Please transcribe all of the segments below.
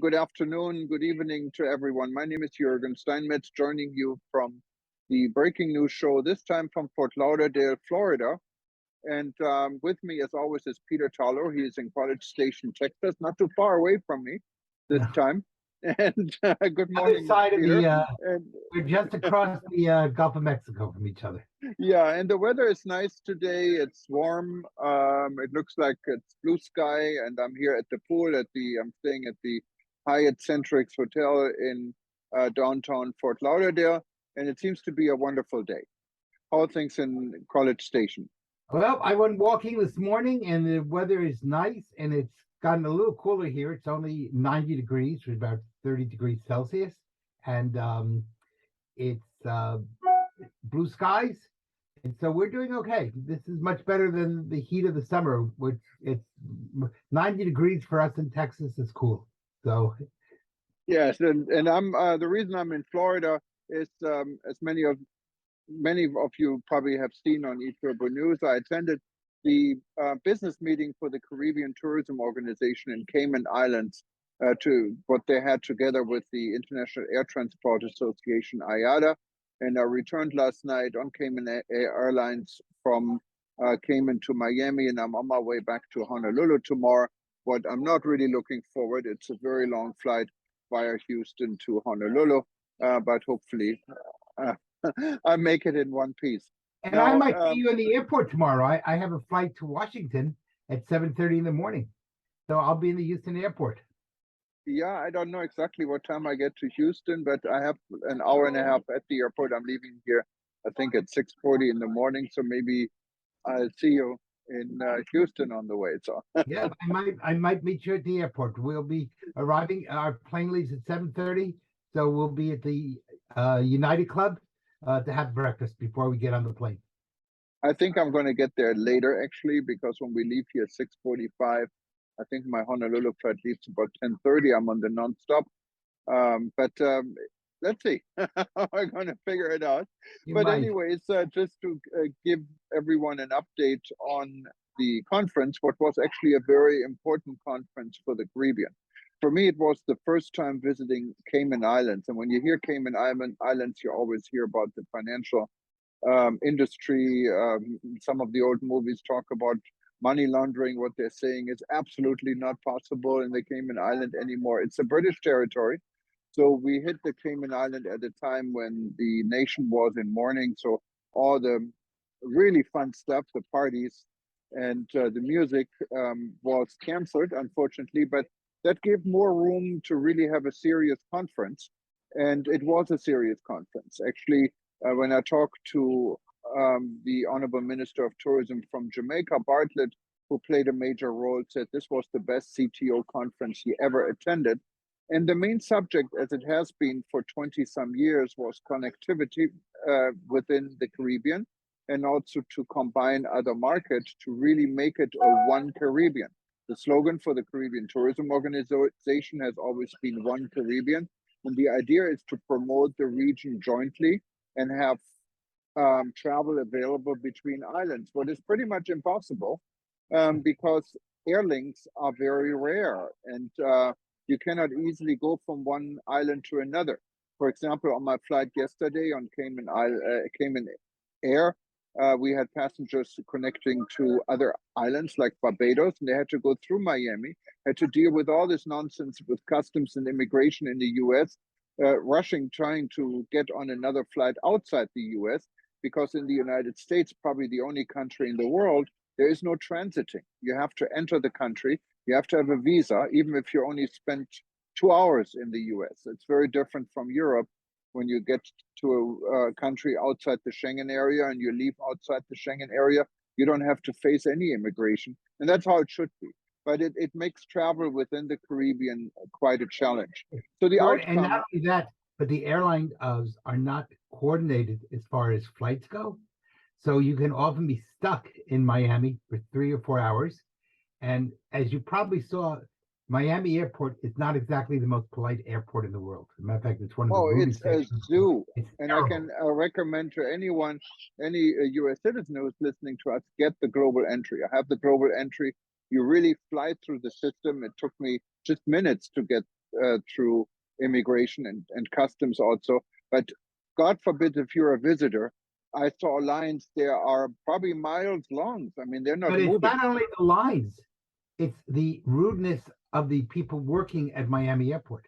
Good afternoon, good evening to everyone. My name is Juergen Steinmetz, joining you from the breaking news show, this time from Fort Lauderdale, Florida. And with me, as always, is Peter Tarlow. He is in College Station, Texas, not too far away from me this time. And good morning, Other side Peter. of the, And, we're just across the Gulf of Mexico from each other. yeah, and the weather is nice today. It's warm. It looks like it's blue sky, and I'm here at the pool I'm staying at the Hyatt Centrix Hotel in downtown Fort Lauderdale, and it seems to be a wonderful day. How are things in College Station? Well, I went walking this morning, and the weather is nice, and it's gotten a little cooler here. It's only 90 degrees, which is about 30 degrees Celsius, and it's blue skies, and so we're doing okay. This is much better than the heat of the summer, which it's 90 degrees for us in Texas is cool. So yes, and I'm the reason I'm in Florida is as many of you probably have seen on eTurbo News, I attended the business meeting for the Caribbean Tourism Organization in Cayman Islands to what they had together with the International Air Transport Association, IATA. And I returned last night on Cayman Airlines from Cayman to Miami, and I'm on my way back to Honolulu tomorrow. But I'm not really looking forward. It's a very long flight via Houston to Honolulu, but hopefully I make it in one piece. And now, I might see you in the airport tomorrow. I have a flight to Washington at 7:30 in the morning. So I'll be in the Houston airport. Yeah, I don't know exactly what time I get to Houston, but I have an hour and a half at the airport. I'm leaving here, I think, at 6:40 in the morning. So maybe I'll see you in Houston on the way. So yeah, I might meet you at the airport. We'll be arriving. Our plane leaves at 7:30, so we'll be at the United Club to have breakfast before we get on the plane. I think I'm going to get there later, actually, because when we leave here at 6:45, I think my Honolulu flight leaves about 10:30. I'm on the nonstop. But let's see. We're going to figure it out. But anyways, just to give everyone an update on the conference, what was actually a very important conference for the Caribbean. For me, it was the first time visiting Cayman Islands. And when you hear Cayman Islands, you always hear about the financial industry. Some of the old movies talk about money laundering. What they're saying is absolutely not possible in the Cayman Island anymore. It's a British territory. So we hit the Cayman Island at a time when the nation was in mourning. So all the really fun stuff, the parties and the music was canceled, unfortunately, but that gave more room to really have a serious conference. And it was a serious conference. Actually, when I talked to the Honorable Minister of Tourism from Jamaica, Bartlett, who played a major role, said this was the best CTO conference he ever attended. And the main subject, as it has been for 20 some years, was connectivity within the Caribbean, and also to combine other markets to really make it a one Caribbean. The slogan for the Caribbean Tourism Organization has always been One Caribbean. And the idea is to promote the region jointly and have travel available between islands, what is pretty much impossible because air links are very rare, and you cannot easily go from one island to another. For example, on my flight yesterday on Cayman Air, we had passengers connecting to other islands like Barbados, and they had to go through Miami, had to deal with all this nonsense with customs and immigration in the US, rushing, trying to get on another flight outside the US, because in the United States, probably the only country in the world, there is no transiting. You have to enter the country, you have to have a visa, even if you only spent 2 hours in the US. It's very different from Europe. When you get to a country outside the Schengen area and you leave outside the Schengen area, you don't have to face any immigration. And that's how it should be. But it makes travel within the Caribbean quite a challenge. So the outcome, and not only that, but the airline are not coordinated as far as flights go. So you can often be stuck in Miami for 3 or 4 hours. And as you probably saw, Miami Airport is not exactly the most polite airport in the world. As a matter of fact, it's one of the rudest. Oh, it's a zoo. And terrible. I can recommend to anyone, any US citizen who's listening to us, get the global entry. I have the global entry. You really fly through the system. It took me just minutes to get through immigration and customs also. But God forbid if you're a visitor, I saw lines there are probably miles long. I mean, they're not But it's moving. not only the lines, it's the rudeness of the people working at Miami Airport.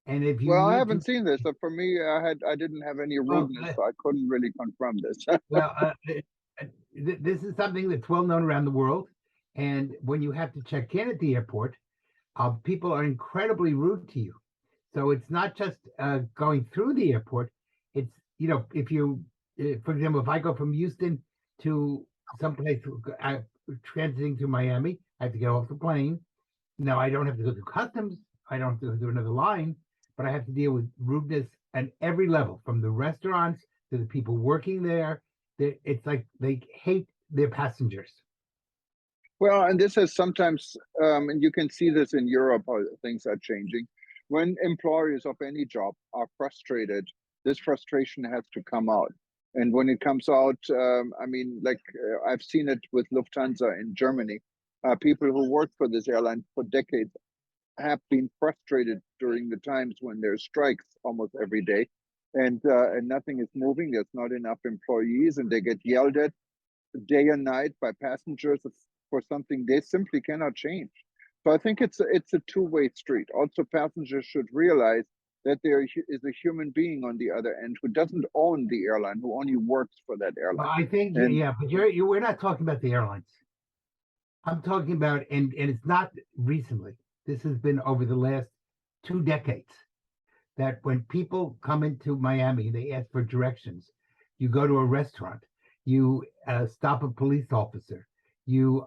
And if you Well, I need to, haven't seen this. So for me, I didn't have any well, rudeness, so I couldn't really confirm this. well, this is something that's well known around the world. And when you have to check in at the airport, people are incredibly rude to you. So it's not just going through the airport. It's, if you, for example, if I go from Houston to someplace transiting to Miami, I have to get off the plane. Now I don't have to go through customs. I don't have to go through another line, but I have to deal with rudeness at every level, from the restaurants to the people working there. It's like they hate their passengers. Well, and this is sometimes, and you can see this in Europe, how things are changing. When employers of any job are frustrated, this frustration has to come out. And when it comes out, I mean, like I've seen it with Lufthansa in Germany. People who worked for this airline for decades have been frustrated during the times when there's strikes almost every day, and nothing is moving. There's not enough employees, and they get yelled at day and night by passengers for something they simply cannot change. So I think it's a two-way street. Also, passengers should realize that there is a human being on the other end who doesn't own the airline, who only works for that Well, airline. I think, And yeah, but we're not talking about the airlines. I'm talking about, and it's not recently. This has been over the last 2 decades. That when people come into Miami, they ask for directions. You go to a restaurant, you stop a police officer, you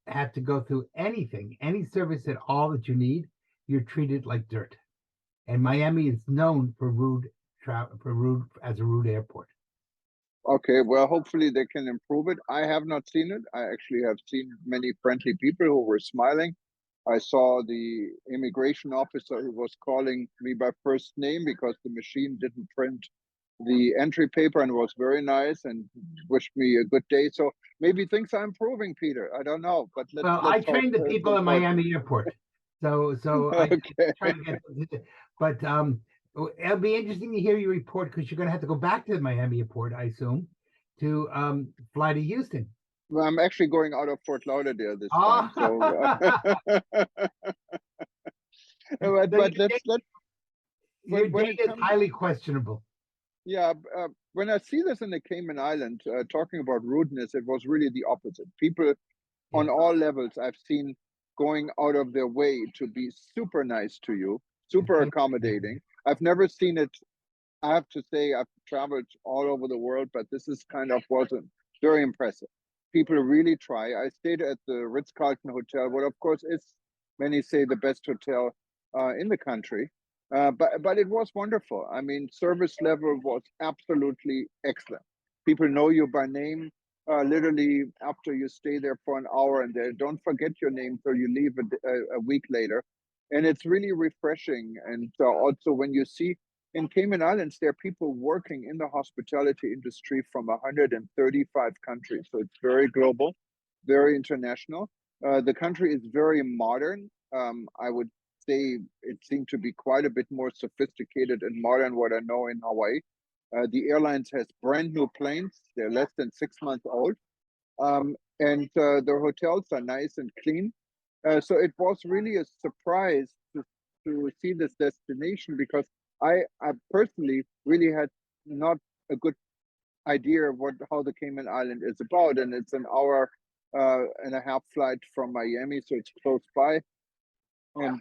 have to go through anything, any service at all that you need, you're treated like dirt. And Miami is known for rude travel, as a rude airport. okay, well, hopefully they can improve it. I have not seen it. I actually have seen many friendly people who were smiling. I saw the immigration officer who was calling me by first name because the machine didn't print the entry paper, and was very nice and wished me a good day. So maybe things are improving, Peter. I don't know, but Well, I let's hope trained the it's people at important. Miami Airport, so I Okay. try to get. But it'll be interesting to hear your report, because you're going to have to go back to the Miami Airport, I assume, to fly to Houston. Well, I'm actually going out of Fort Lauderdale this time. So, Oh, so but let's your when it data is comes, highly questionable. yeah, when I see this in the Cayman Islands, talking about rudeness, it was really the opposite. People Yeah. on all levels I've seen going out of their way to be super nice to you, super Okay. accommodating. I've never seen it. I have to say, I've traveled all over the world, but this is kind of wasn't very impressive. People really try. I stayed at the Ritz-Carlton Hotel, what of course is, many say, the best hotel in the country. But it was wonderful. I mean, service level was absolutely excellent. People know you by name. Literally, after you stay there for an hour, and they don't forget your name till you leave a week later, and it's really refreshing. And also, when you see in Cayman Islands, there are people working in the hospitality industry from 135 countries. So it's very global, very international. The country is very modern. I would say it seemed to be quite a bit more sophisticated and modern what I know in Hawaii. The airlines has brand new planes. They're less than 6 months old. And the hotels are nice and clean. So it was really a surprise to see this destination, because I personally really had not a good idea of how the Cayman Island is about, and it's an hour and a half flight from Miami, so it's close by. And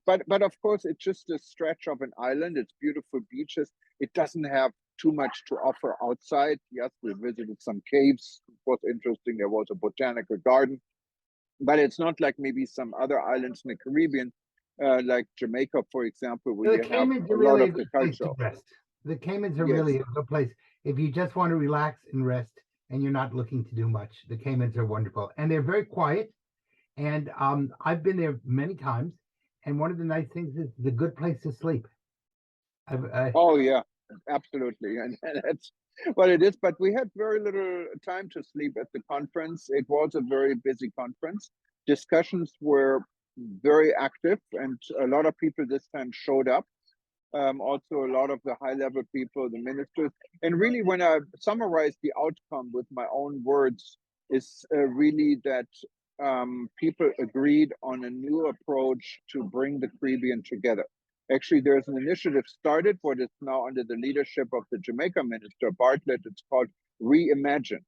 but of course, it's just a stretch of an island. It's beautiful beaches. It doesn't have too much to offer outside. Yes, we visited some caves. It was interesting. There was a botanical garden, but it's not like maybe some other islands in the Caribbean, like Jamaica, for example, where The you have Caymans a are lot really a of the good place culture. to rest. The Caymans are Yes. really a good place if you just want to relax and rest, and you're not looking to do much. The Caymans are wonderful, and they're very quiet. And I've been there many times. And one of the nice things is the good place to sleep. Oh yeah, absolutely, and that's what it is. But we had very little time to sleep at the conference. It was a very busy conference. Discussions were very active, and a lot of people this time showed up. Also, a lot of the high-level people, the ministers, and really, when I summarize the outcome with my own words, is really that people agreed on a new approach to bring the Caribbean together. Actually, there's an initiative started, what is now under the leadership of the Jamaica minister, Bartlett. It's called Reimagine.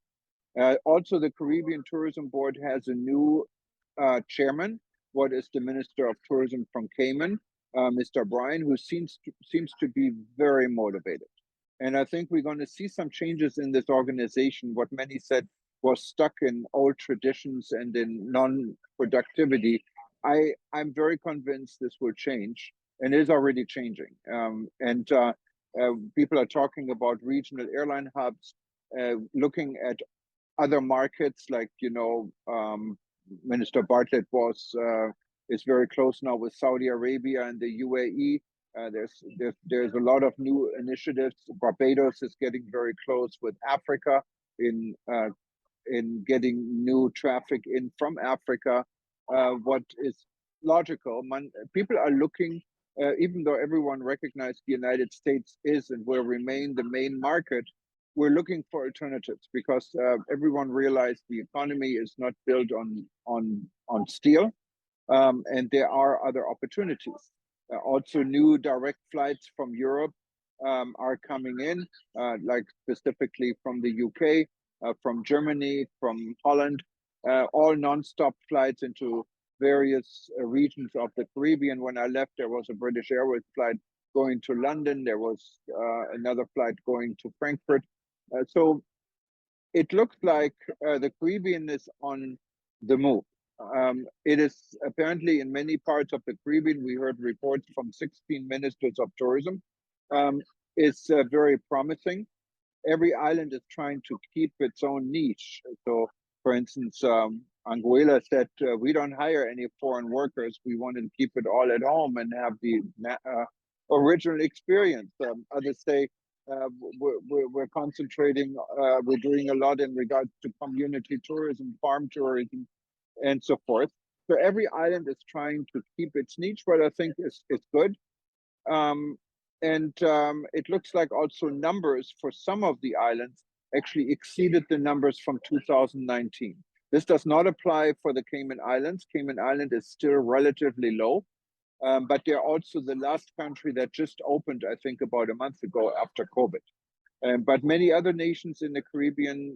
Also, the Caribbean Tourism Board has a new chairman, what is the Minister of Tourism from Cayman, Mr. Bryan, who seems to be very motivated. And I think we're going to see some changes in this organization, what many said was stuck in old traditions and in non-productivity. I'm very convinced this will change, and is already changing. People are talking about regional airline hubs, looking at other markets, like, Minister Bartlett is very close now with Saudi Arabia and the UAE. There's a lot of new initiatives. Barbados is getting very close with Africa in getting new traffic in from Africa. What is logical? People are looking, even though everyone recognized the United States is and will remain the main market, we're looking for alternatives, because everyone realized the economy is not built on steel, and there are other opportunities. Also, new direct flights from Europe are coming in, like specifically from the UK, from Germany, from Holland, all non-stop flights into various regions of the Caribbean. When I left, there was a British Airways flight going to London. There was another flight going to Frankfurt. So it looks like the Caribbean is on the move. It is apparently in many parts of the Caribbean, we heard reports from 16 ministers of tourism. It's very promising. Every island is trying to keep its own niche. So, for instance, Anguilla said, we don't hire any foreign workers. We want to keep it all at home and have the original experience. Others say, we're concentrating, we're doing a lot in regards to community tourism, farm tourism, and so forth. So every island is trying to keep its niche, what I think is good. It looks like also numbers for some of the islands actually exceeded the numbers from 2019. This does not apply for the Cayman Islands. Cayman Island is still relatively low. But they're also the last country that just opened, I think, about a month ago after COVID. But many other nations in the Caribbean,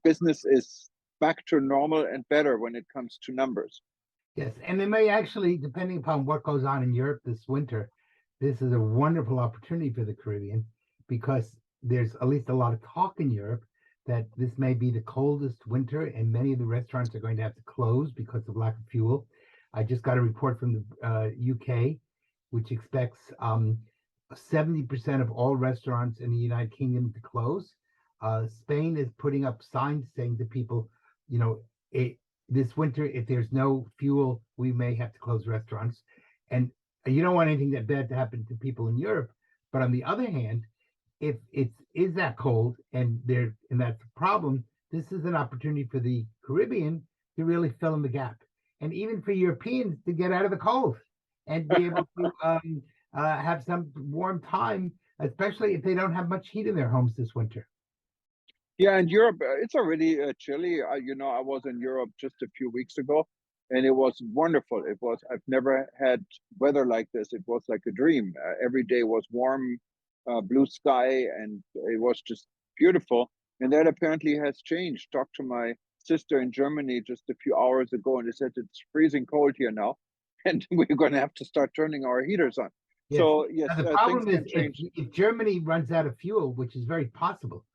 business is back to normal and better when it comes to numbers. Yes, and it may actually, depending upon what goes on in Europe this winter, this is a wonderful opportunity for the Caribbean, because there's at least a lot of talk in Europe that this may be the coldest winter, and many of the restaurants are going to have to close because of lack of fuel. I just got a report from the UK, which expects 70% of all restaurants in the United Kingdom to close. Spain is putting up signs saying to people, this winter, if there's no fuel, we may have to close restaurants. And you don't want anything that bad to happen to people in Europe. But on the other hand, if it is that cold and that's a problem, this is an opportunity for the Caribbean to really fill in the gap. And even for Europeans to get out of the cold and be able to have some warm time, especially if they don't have much heat in their homes this winter. Yeah, in Europe, it's already chilly. I was in Europe just a few weeks ago, and it was wonderful. I've never had weather like this. It was like a dream. Every day was warm, blue sky, and it was just beautiful. And that apparently has changed. Talked to my sister in Germany just a few hours ago, and they said it's freezing cold here now, and we're going to have to start turning our heaters on. Yes. So yes, the problem is if Germany runs out of fuel, which is very possible,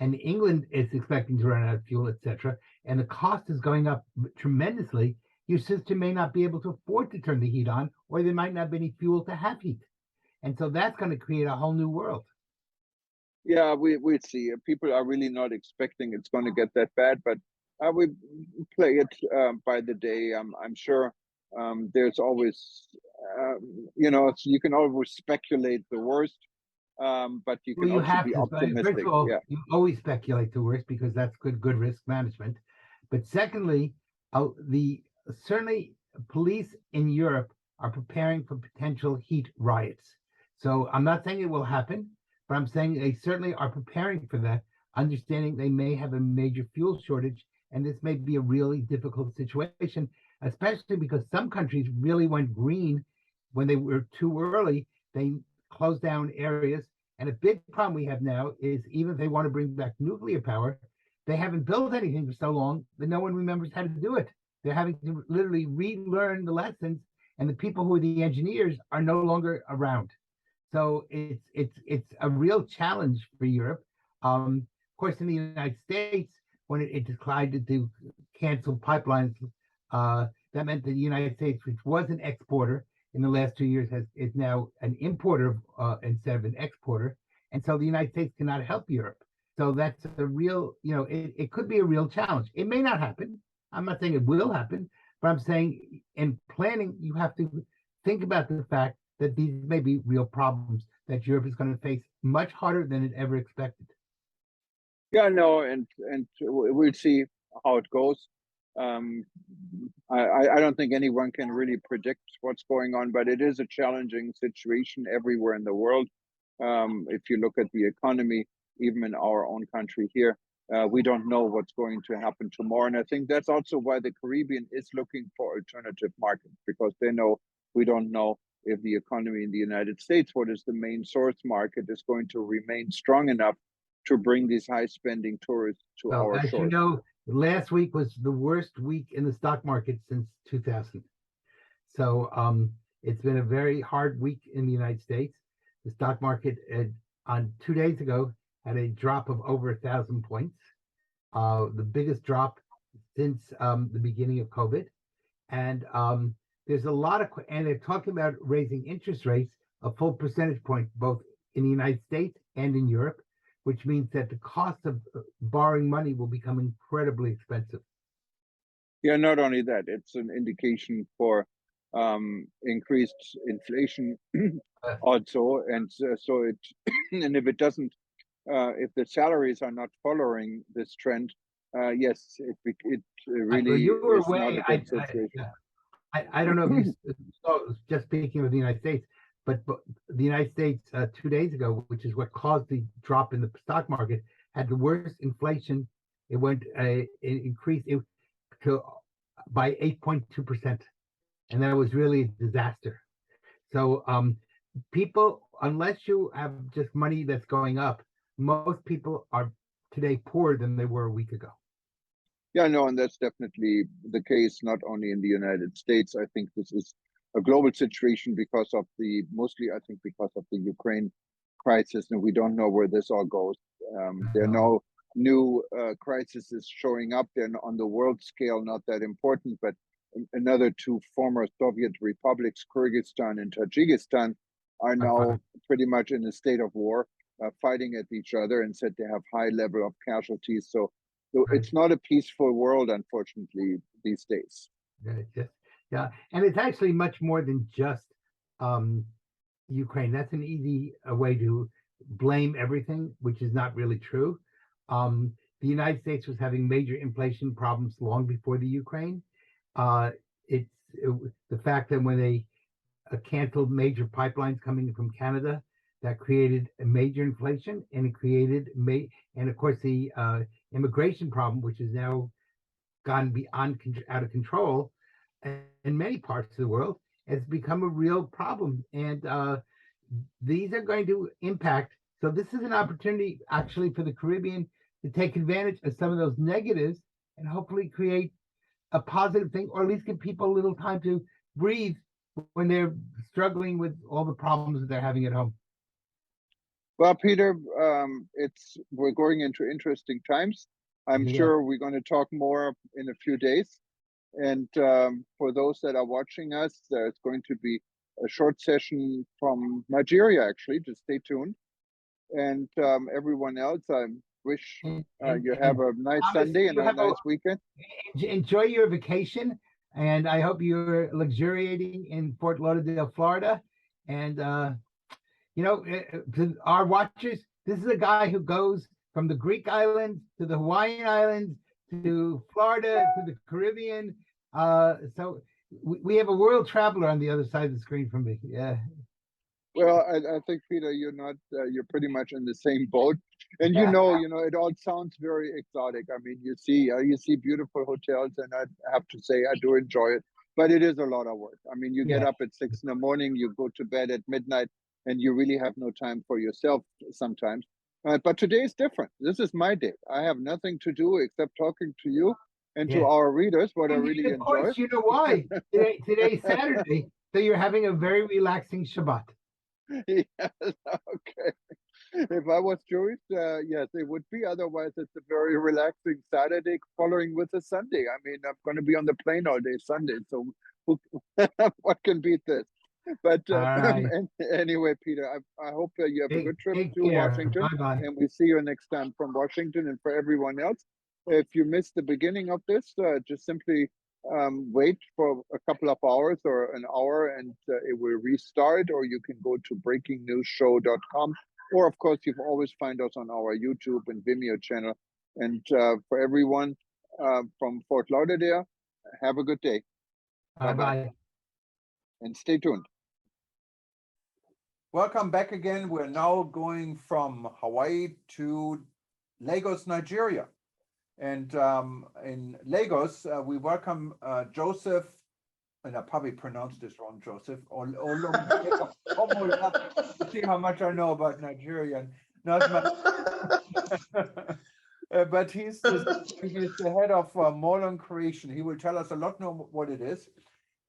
and England is expecting to run out of fuel, etc., and the cost is going up tremendously, your system may not be able to afford to turn the heat on, or there might not be any fuel to have heat, and so that's going to create a whole new world. Yeah, we'll see. People are really not expecting it's going to get that bad, but we play it by the day. I'm sure there's always, you can always speculate the worst, but you can also be optimistic. First of all, you always speculate the worst because that's good risk management. But secondly, certainly police in Europe are preparing for potential heat riots. So I'm not saying it will happen, but I'm saying they certainly are preparing for that, understanding they may have a major fuel shortage, and this may be a really difficult situation, especially because some countries really went green when they were too early. They closed down areas. And a big problem we have now is even if they want to bring back nuclear power, they haven't built anything for so long that no one remembers how to do it. They're having to literally relearn the lessons, and the people who are the engineers are no longer around. So it's a real challenge for Europe. Of course, in the United States, when it decided to cancel pipelines, that meant that the United States, which was an exporter in the last 2 years, is now an importer instead of an exporter, and so the United States cannot help Europe. So that's a real, it could be a real challenge. It may not happen. I'm not saying it will happen, but I'm saying in planning, you have to think about the fact that these may be real problems that Europe is going to face much harder than it ever expected. Yeah, no, and we'll see how it goes. I don't think anyone can really predict what's going on, but it is a challenging situation everywhere in the world. If you look at the economy, even in our own country here, we don't know what's going to happen tomorrow. And I think that's also why the Caribbean is looking for alternative markets, because they know we don't know if the economy in the United States, what is the main source market, is going to remain strong enough to bring these high spending tourists to our as shores. you know, last week was the worst week in the stock market since 2000. So it's been a very hard week in the United States. The stock market on 2 days ago had a drop of over 1,000 points, the biggest drop since the beginning of COVID. And there's a lot of, and they're talking about raising interest rates a full percentage point, both in the United States and in Europe, which means that the cost of borrowing money will become incredibly expensive. Yeah, not only that, it's an indication for increased inflation also, and so it and if it doesn't, if the salaries are not following this trend, yes, it really you were is not away. a good situation. I don't know if you saw, just speaking of the United States, but the United States 2 days ago, which is what caused the drop in the stock market, had the worst inflation. It increased by 8.2%, and that was really a disaster. So people, unless you have just money that's going up, most people are today poorer than they were a week ago. Yeah, no, and that's definitely the case, not only in the United States. I think this is a global situation because of mostly, I think, because of the Ukraine crisis, and we don't know where this all goes. There are no new crises showing up. They're on the world scale, not that important, but another two former Soviet republics, Kyrgyzstan and Tajikistan, are now pretty much in a state of war, fighting at each other, and said they have high level of casualties. So it's not a peaceful world, unfortunately, these days. Yeah, and it's actually much more than just Ukraine. That's an easy way to blame everything, which is not really true. The United States was having major inflation problems long before the Ukraine. It's the fact that when they canceled major pipelines coming from Canada, that created a major inflation, and it created and of course the immigration problem, which has now gone beyond out of control in many parts of the world, has become a real problem. And these are going to impact. So this is an opportunity actually for the Caribbean to take advantage of some of those negatives and hopefully create a positive thing, or at least give people a little time to breathe when they're struggling with all the problems that they're having at home. Well, Peter, we're going into interesting times. I'm sure we're going to talk more in a few days. And for those that are watching us, there's going to be a short session from Nigeria, actually. Just stay tuned. And everyone else, I wish you have a nice Sunday and a nice weekend. Enjoy your vacation. And I hope you're luxuriating in Fort Lauderdale, Florida. And, to our watchers, this is a guy who goes from the Greek islands to the Hawaiian Islands to Florida to the Caribbean. So we have a world traveler on the other side of the screen from me. Yeah. Well, I think Peter, you're not. You're pretty much in the same boat, and it all sounds very exotic. I mean, you see beautiful hotels, and I have to say I do enjoy it, but it is a lot of work. I mean, you get Yeah. up at 6 in the morning, you go to bed at midnight, and you really have no time for yourself sometimes. But today is different. This is my day. I have nothing to do except talking to you and to Yeah. our readers, what I And really of enjoy. course, you know why. Today's Saturday, so you're having a very relaxing Shabbat. Yes, okay. If I was Jewish, yes, it would be. Otherwise, it's a very relaxing Saturday following with a Sunday. I mean, I'm going to be on the plane all day Sunday, so who, what can beat this? But All right. anyway, Peter, I hope you have a good trip Take to care. Washington, Bye bye. and we see you next time from Washington. And for everyone else, if you missed the beginning of this, just simply wait for a couple of hours or an hour, and it will restart. Or you can go to breakingnewsshow.com. Or, of course, you can always find us on our YouTube and Vimeo channel. And for everyone from Fort Lauderdale, have a good day. Bye bye. And stay tuned. Welcome back again. We're now going from Hawaii to Lagos, Nigeria. And in Lagos, we welcome Joseph, and I probably pronounced this wrong, Joseph. See how much I know about Nigerian. Not much. But he's the head of Molon Creation. He will tell us a lot more what it is.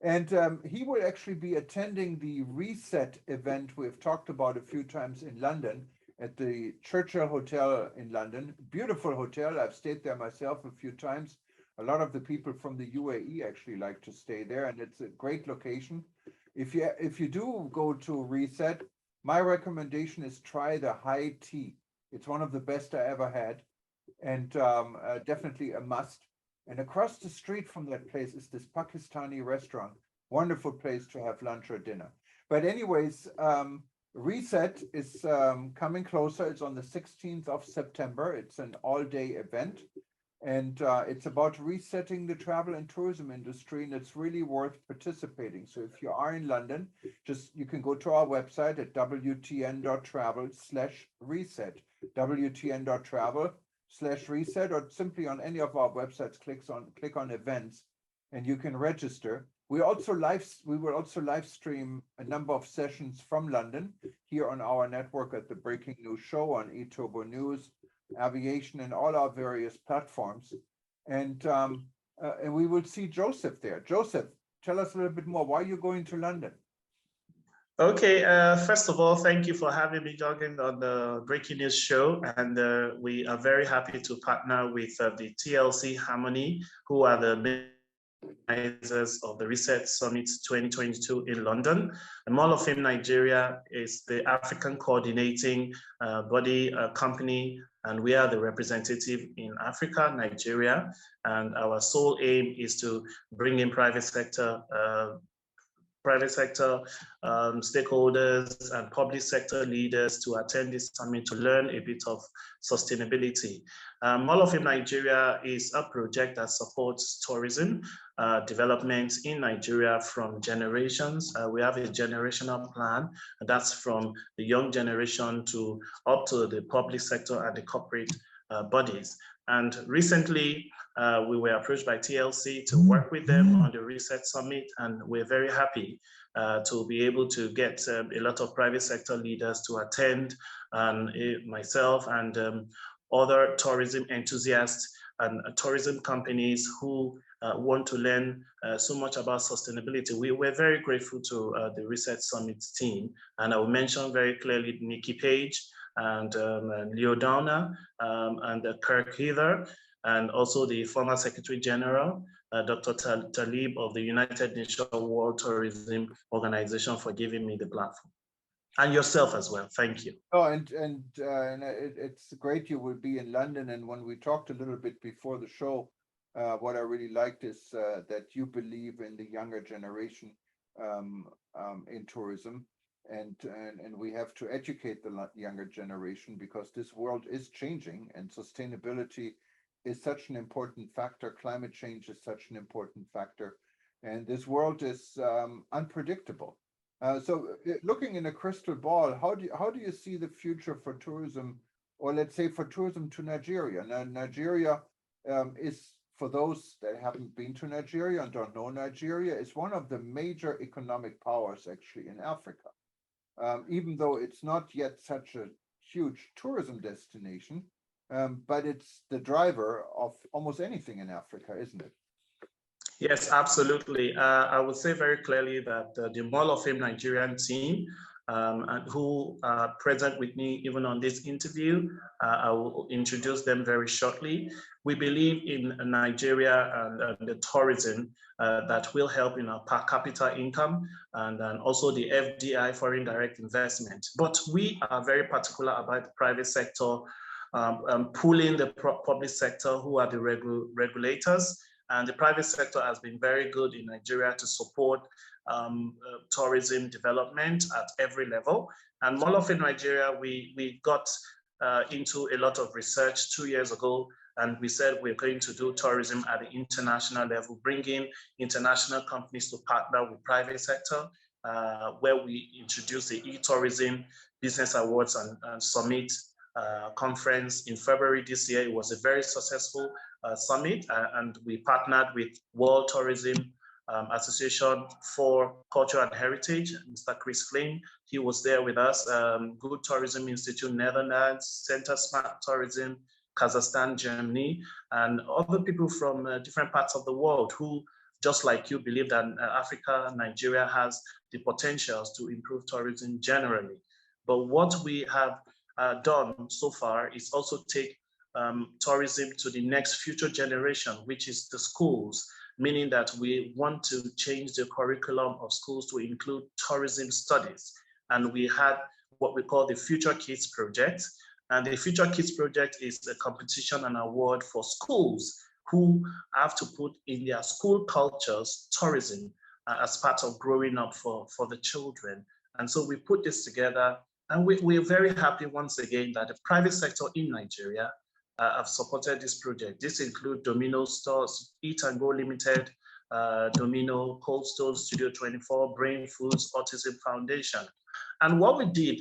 And he will actually be attending the Reset event we've talked about a few times in London at the Churchill Hotel in London. Beautiful hotel. I've stayed there myself a few times. A lot of the people from the UAE actually like to stay there, and it's a great location. If you do go to Reset, my recommendation is try the high tea. It's one of the best I ever had, and definitely a must. And across the street from that place is this Pakistani restaurant. Wonderful place to have lunch or dinner. But anyways, Reset is coming closer. It's on the 16th of September. It's an all-day event. And it's about resetting the travel and tourism industry, and it's really worth participating. So if you are in London, you can go to our website at wtn.travel/reset, wtn.travel/reset, or simply on any of our websites, click on events, and you can register. We will also live stream a number of sessions from London here on our network at the Breaking News Show on eTurbo News, Aviation, and all our various platforms. And we will see Joseph there. Joseph, tell us a little bit more. Why are you going to London? Okay, first of all, thank you for having me, Juergen, on the Breaking News Show. And we are very happy to partner with the TLC Harmony, who are the organizers of the Reset Summit 2022 in London. And Mall of Fame Nigeria is the African coordinating body company, and we are the representative in Africa, Nigeria. And our sole aim is to bring in private sector stakeholders and public sector leaders to attend this summit to learn a bit of sustainability. Mall of Fame Nigeria is a project that supports tourism development in Nigeria from generations. We have a generational plan, and that's from the young generation to up to the public sector and the corporate bodies. And recently, we were approached by TLC to work with them on the Reset Summit, and we're very happy to be able to get a lot of private sector leaders to attend, and myself and other tourism enthusiasts and tourism companies who want to learn so much about sustainability. We're very grateful to the Reset Summit team, and I will mention very clearly Nikki Page and Leo Downer and Kirk Heather, and also the former Secretary General, Dr. Talib of the United Nations World Tourism Organization, for giving me the platform. And yourself as well, thank you. Oh, and it's great you will be in London. And when we talked a little bit before the show, what I really liked is that you believe in the younger generation in tourism. And we have to educate the younger generation, because this world is changing, and sustainability is such an important factor. Climate change is such an important factor. and this world is unpredictable. So looking in a crystal ball, how do you see the future for tourism, or let's say for tourism to Nigeria? Now, Nigeria is, for those that haven't been to Nigeria and don't know Nigeria, is one of the major economic powers actually in Africa. Even though it's not yet such a huge tourism destination, but it's the driver of almost anything in Africa, isn't it? Yes, absolutely. I would say very clearly that the Mall of Fame Nigerian team, and who are present with me even on this interview, I will introduce them very shortly. We believe in Nigeria and the tourism that will help in our per capita income and also the FDI, foreign direct investment. But we are very particular about the private sector, pulling the public sector, who are the regulators. And the private sector has been very good in Nigeria to support tourism development at every level. And Mall of Fame Nigeria, we got into a lot of research 2 years ago, and we said we're going to do tourism at the international level, bringing international companies to partner with private sector, where we introduced the e-tourism business awards and summit conference in February this year. It was a very successful summit, and we partnered with World Tourism Association for Culture and Heritage, Mr. Chris Flynn. He was there with us. Good Tourism Institute, Netherlands, Center Smart Tourism, Kazakhstan, Germany, and other people from different parts of the world who, just like you, believe that Africa, Nigeria has the potentials to improve tourism generally. But what we have done so far is also take tourism to the next future generation, which is the schools, meaning that we want to change the curriculum of schools to include tourism studies. And we had what we call the Future Kids Project. And the Future Kids Project is a competition and award for schools who have to put in their school cultures tourism as part of growing up for the children. And so we put this together, and we're very happy once again that the private sector in Nigeria have supported this project. This includes Domino Stores, Eat and Go Limited, Domino, Cold Stone, Studio 24, Brain Foods, Autism Foundation. And what we did,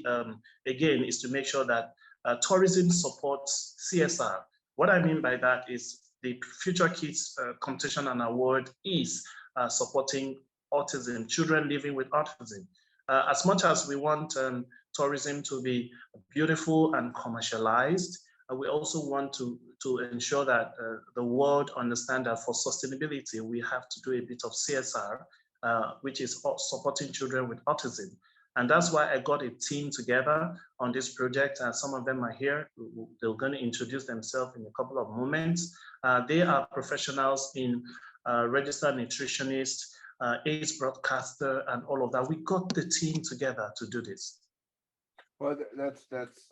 again, is to make sure that tourism supports CSR. What I mean by that is the Future Kids Competition and Award is supporting autism, children living with autism. As much as we want tourism to be beautiful and commercialized, we also want to ensure that the world understands that for sustainability, we have to do a bit of CSR, which is supporting children with autism. And that's why I got a team together on this project. Some of them are here. They're going to introduce themselves in a couple of moments. They are professionals in registered nutritionist, AIDS broadcaster, and all of that. We got the team together to do this. Well, that's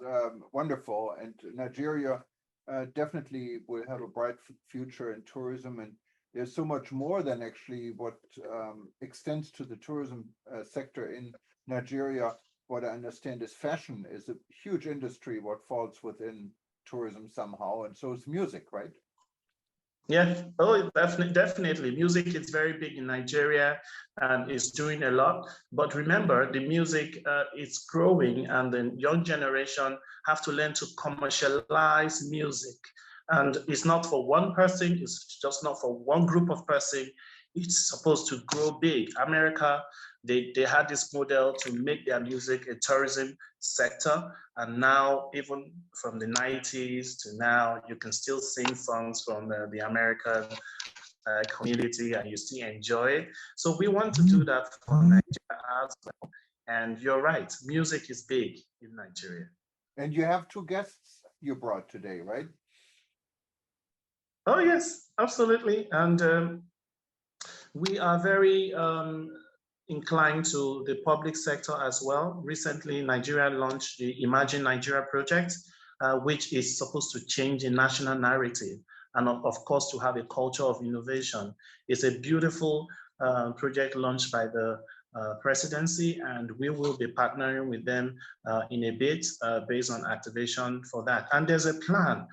wonderful, and Nigeria definitely will have a bright future in tourism, and there's so much more than actually what extends to the tourism sector in Nigeria. What I understand is fashion is a huge industry, what falls within tourism somehow, and so is music, right? Yeah, oh, definitely. Music is very big in Nigeria and is doing a lot. But remember, the music is growing, and the young generation have to learn to commercialize music. And it's not for one person, it's just not for one group of person. It's supposed to grow big. America, they had this model to make their music a tourism sector. And now, even from the 90s to now, you can still sing songs from the American community and you still enjoy it. So we want to do that for Nigeria as well. And you're right, music is big in Nigeria. And you have two guests you brought today, right? Oh, yes, absolutely. And we are very inclined to the public sector as well. Recently, Nigeria launched the Imagine Nigeria project, which is supposed to change the national narrative and of course to have a culture of innovation. It's a beautiful project launched by the presidency, and we will be partnering with them in a bit based on activation for that. And there's a plan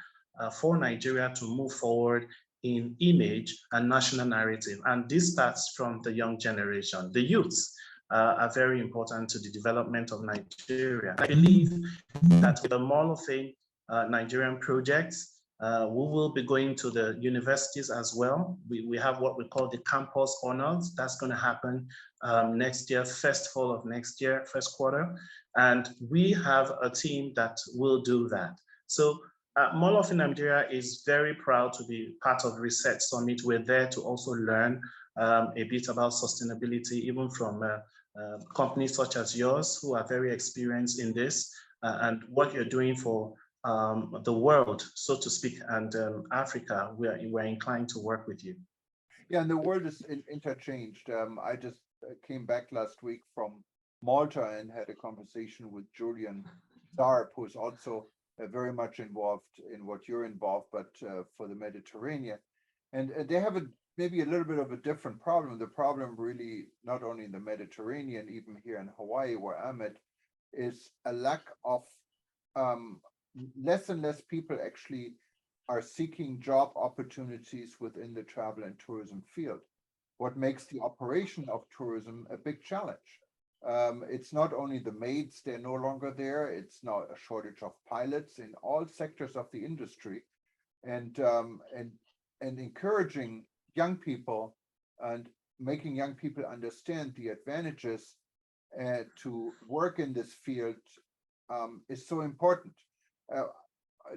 for Nigeria to move forward in image and national narrative. And this starts from the young generation. The youths are very important to the development of Nigeria. I believe that with the Mall of Fame Nigerian projects, we will be going to the universities as well. We have what we call the campus honors. That's going to happen next year, first fall of next year, first quarter. And we have a team that will do that. So Mall of Fame Nigeria is very proud to be part of Research Summit. We're there to also learn a bit about sustainability, even from companies such as yours, who are very experienced in this, and what you're doing for the world, so to speak, and Africa. We're inclined to work with you. Yeah, and the world is interchanged. I just came back last week from Malta and had a conversation with Juergen Steinmetz, who is also very much involved in what you're involved, but for the Mediterranean. And they have maybe a little bit of a different problem. The problem really, not only in the Mediterranean, even here in Hawaii, where I'm at, is a lack of less and less people actually are seeking job opportunities within the travel and tourism field. What makes the operation of tourism a big challenge. It's not only the maids, they're no longer there. It's now a shortage of pilots in all sectors of the industry, and encouraging young people and making young people understand the advantages to work in this field is so important.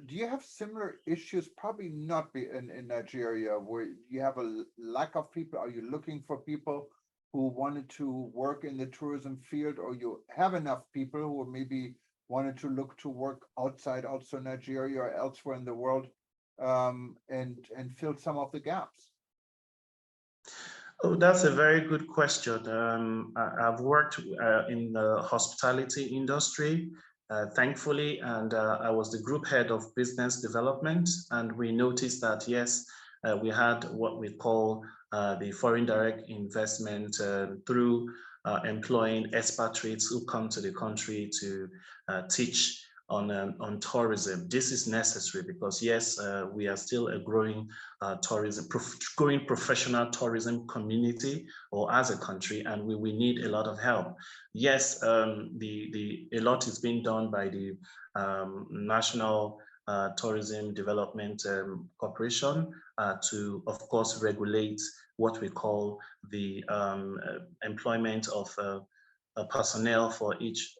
Do you have similar issues? Probably not in Nigeria, where you have a lack of people. Are you looking for people who wanted to work in the tourism field, or you have enough people who maybe wanted to look to work outside also Nigeria or elsewhere in the world, and fill some of the gaps? Oh, that's a very good question. I've worked in the hospitality industry, thankfully, and I was the group head of business development, and we noticed that, yes, we had what we call the foreign direct investment through employing expatriates who come to the country to teach on tourism. This is necessary because, yes, we are still a growing growing professional tourism community, or as a country, and we need a lot of help. Yes, a lot is being done by the National Tourism Development Corporation to, of course, regulate what we call the employment of personnel for each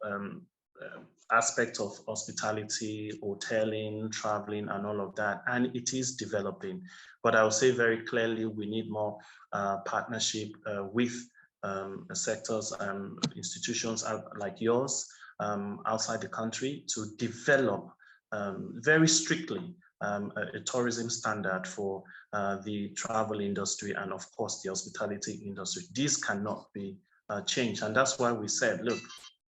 aspect of hospitality, hoteling, traveling, and all of that. And it is developing. But I will say very clearly, we need more partnership with sectors and institutions like yours outside the country to develop very strictly a tourism standard for the travel industry and, of course, the hospitality industry. This cannot be changed. And that's why we said, look,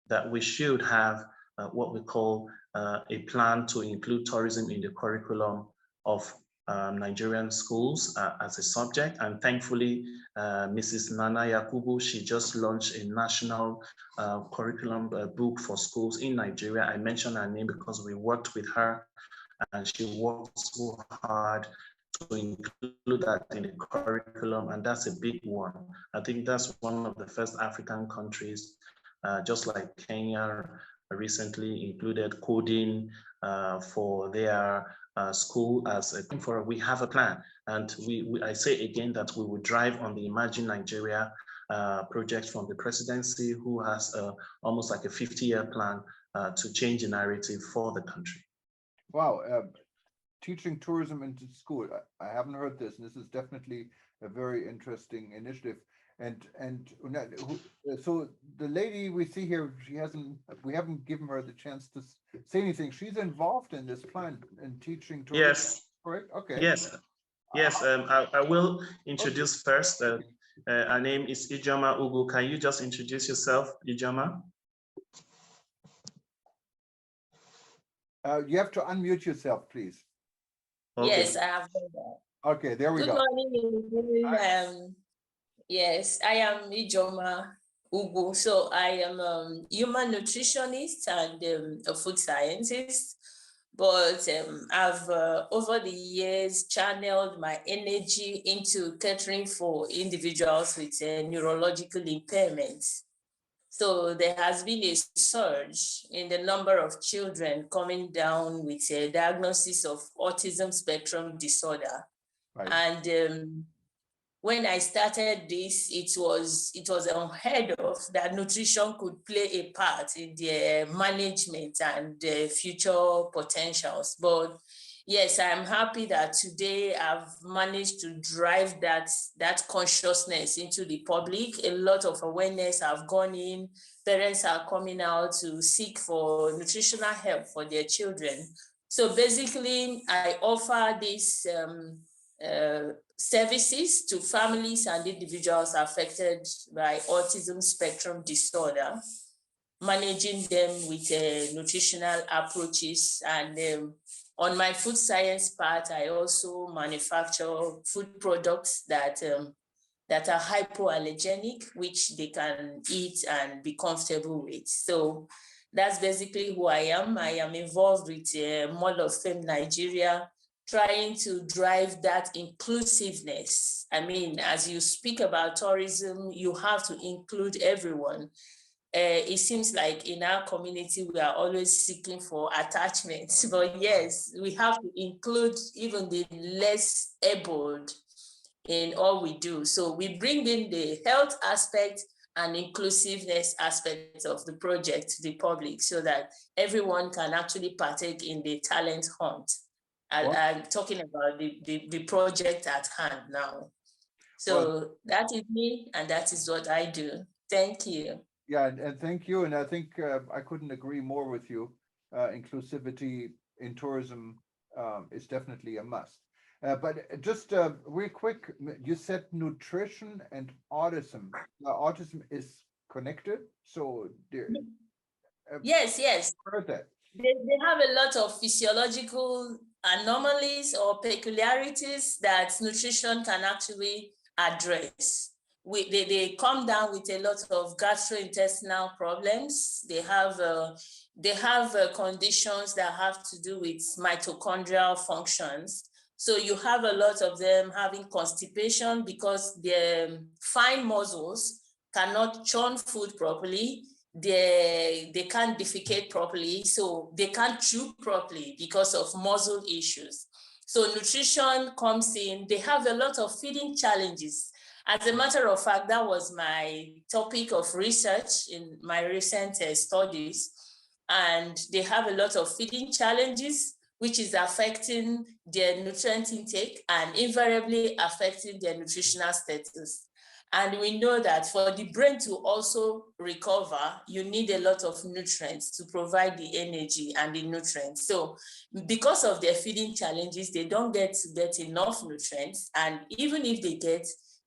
that we should have what we call a plan to include tourism in the curriculum of Nigerian schools as a subject. And thankfully, Mrs. Nana Yakubu, she just launched a national curriculum book for schools in Nigeria. I mentioned her name because we worked with her, and she worked so hard to include that in the curriculum, and that's a big one. I think that's one of the first African countries, just like Kenya recently included coding for their school as a thing. We have a plan, and I say again that we will drive on the Imagine Nigeria project from the presidency, who has almost like a 50-year plan to change the narrative for the country. Wow, teaching tourism into school. I haven't heard this, and this is definitely a very interesting initiative. And so the lady we see here, we haven't given her the chance to say anything. She's involved in this plan in teaching tourism. Yes. Correct. Okay. Yes. Yes. I will introduce first. Her name is Ijoma Ugu. Can you just introduce yourself, Ijoma? You have to unmute yourself, please. Okay. Yes, I have done that. Okay, there we go. Good morning. Yes, I am Ijoma Ugu. So I am a human nutritionist and a food scientist. But I've over the years channeled my energy into catering for individuals with neurological impairments. So there has been a surge in the number of children coming down with a diagnosis of autism spectrum disorder. Right. And when I started this, it was unheard of that nutrition could play a part in their management and their future potentials. But yes, I'm happy that today I've managed to drive that consciousness into the public. A lot of awareness have gone in. Parents are coming out to seek for nutritional help for their children. So basically, I offer this services to families and individuals affected by autism spectrum disorder, managing them with nutritional approaches. And on my food science part, I also manufacture food products that are hypoallergenic, which they can eat and be comfortable with. So that's basically who I am. I am involved with Mall of Fame Nigeria, trying to drive that inclusiveness. I mean, as you speak about tourism, you have to include everyone. It seems like in our community, we are always seeking for attachments, but yes, we have to include even the less abled in all we do. So we bring in the health aspect and inclusiveness aspect of the project to the public so that everyone can actually partake in the talent hunt. I'm talking about the project at hand now. So that is me, and that is what I do. Thank you. Yeah, and thank you. And I think I couldn't agree more with you. Inclusivity in tourism is definitely a must. But just real quick, you said nutrition and autism. Autism is connected, so yes. Heard that. They have a lot of physiological anomalies or peculiarities that nutrition can actually address. They come down with a lot of gastrointestinal problems. They have conditions that have to do with mitochondrial functions. So you have a lot of them having constipation because their fine muscles cannot churn food properly. They can't defecate properly, so they can't chew properly because of muscle issues. So nutrition comes in. They have a lot of feeding challenges. As a matter of fact, that was my topic of research in my recent studies. And they have a lot of feeding challenges, which is affecting their nutrient intake and invariably affecting their nutritional status. And we know that for the brain to also recover, you need a lot of nutrients to provide the energy and the nutrients. So because of their feeding challenges, they don't get enough nutrients. And even if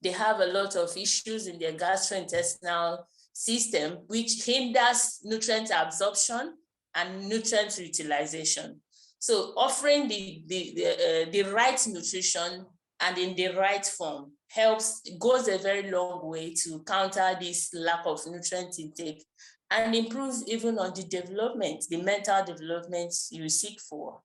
they have a lot of issues in their gastrointestinal system, which hinders nutrient absorption and nutrient utilization. So offering the right nutrition and in the right form goes a very long way to counter this lack of nutrient intake and improve even on the mental development you seek for.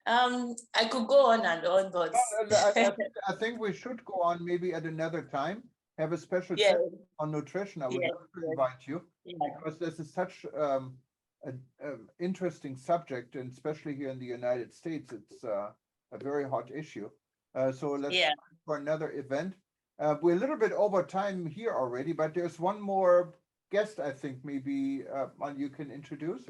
I could go on and on, but I think we should go on maybe at another time. Have a special session on nutrition. I would love to invite you because this is such an interesting subject, and especially here in the United States, it's a very hot issue. So let's for another event. We're a little bit over time here already, but there's one more guest I think maybe you can introduce.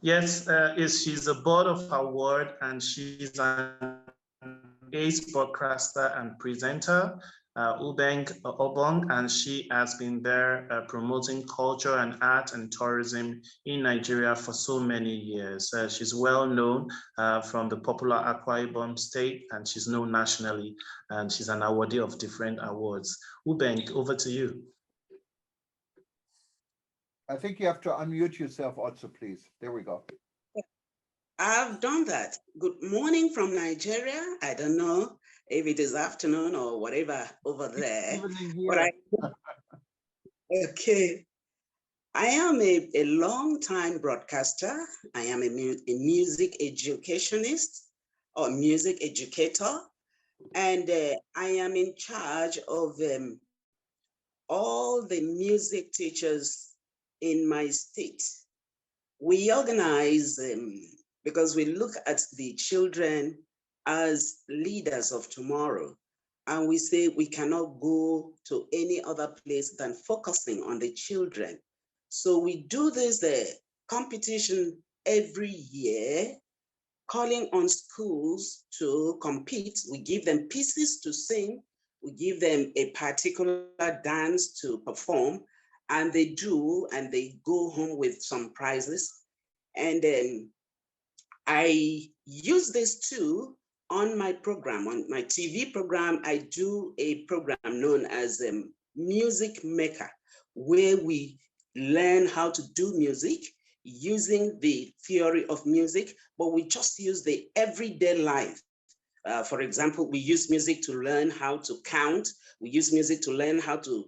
Yes, she's a board of award and she's an ace broadcaster and presenter, Ubeng Obong, and she has been there promoting culture and art and tourism in Nigeria for so many years. She's well known from the popular Akwa Ibom state, and she's known nationally, and she's an awardee of different awards. Ubeng, over to you. I think you have to unmute yourself also, please. There we go. I've done that. Good morning from Nigeria. I don't know if it is afternoon or whatever over there. Evening here. Okay. I am a long-time broadcaster. I am a music educationist or music educator, and I am in charge of all the music teachers in my state. We organize because we look at the children as leaders of tomorrow. And we say we cannot go to any other place than focusing on the children. So we do this competition every year, calling on schools to compete. We give them pieces to sing. We give them a particular dance to perform, and they do, and they go home with some prizes. And then I use this too on my program, on my TV program. I do a program known as Music Maker, where we learn how to do music using the theory of music, but we just use the everyday life. For example, we use music to learn how to count. We use music to learn how to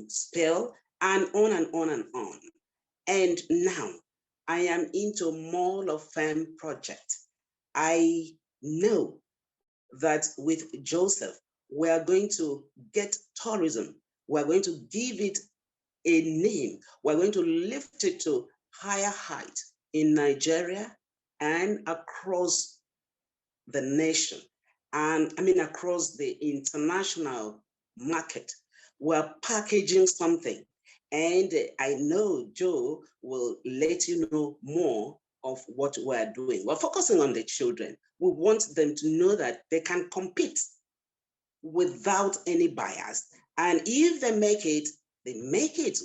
spell, and on and on and on. And now I am into Mall of Fame project. I know that with Joseph, we are going to get tourism. We're going to give it a name. We're going to lift it to higher height in Nigeria and across the nation. And I mean, across the international market. We're packaging something. And I know Joe will let you know more of what we're doing. We're focusing on the children. We want them to know that they can compete without any bias. And if they make it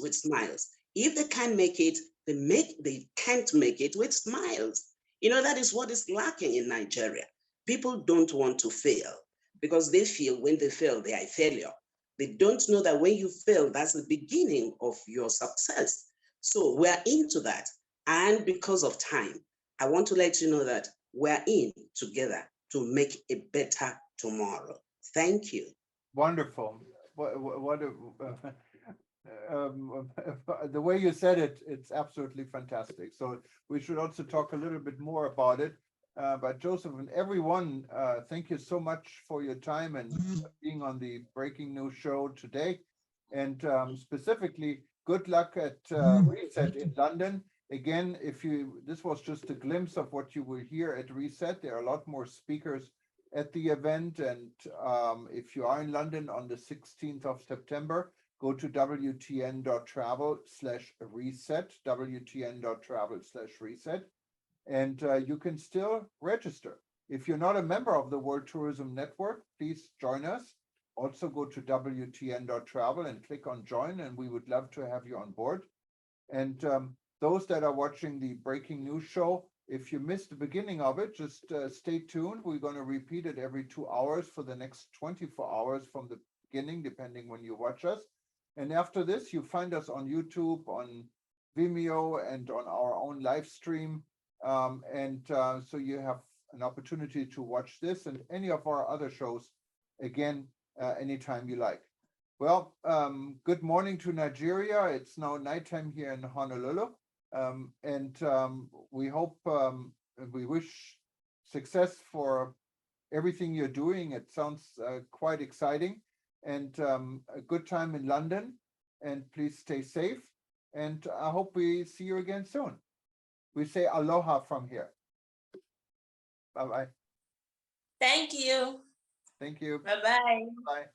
with smiles. If they can't make it, they can't make it with smiles. You know, that is what is lacking in Nigeria. People don't want to fail because they feel when they fail, they are a failure. They don't know that when you fail, that's the beginning of your success. So we're into that. And because of time, I want to let you know that we're in together to make a better tomorrow. Thank you. Wonderful. The way you said it, it's absolutely fantastic. So we should also talk a little bit more about it. But Joseph and everyone, thank you so much for your time and being on the Breaking News show today. And specifically, good luck at Reset in London. Again, this was just a glimpse of what you will hear at Reset. There are a lot more speakers at the event. And if you are in London on the 16th of September, go to wtn.travel/reset, wtn.travel/reset. And you can still register. If you're not a member of the World Tourism Network, please join us. Also go to wtn.travel and click on join, and we would love to have you on board. And those that are watching the Breaking News show, if you missed the beginning of it, just stay tuned. We're going to repeat it every 2 hours for the next 24 hours from the beginning, depending when you watch us. And after this, you find us on YouTube, on Vimeo, and on our own live stream. So you have an opportunity to watch this and any of our other shows again anytime you like. Well, good morning to Nigeria. It's now nighttime here in Honolulu, we hope we wish success for everything you're doing. It sounds quite exciting, and a good time in London. And please stay safe. And I hope we see you again soon. We say aloha from here. Bye-bye. Thank you. Thank you. Bye-bye. Bye.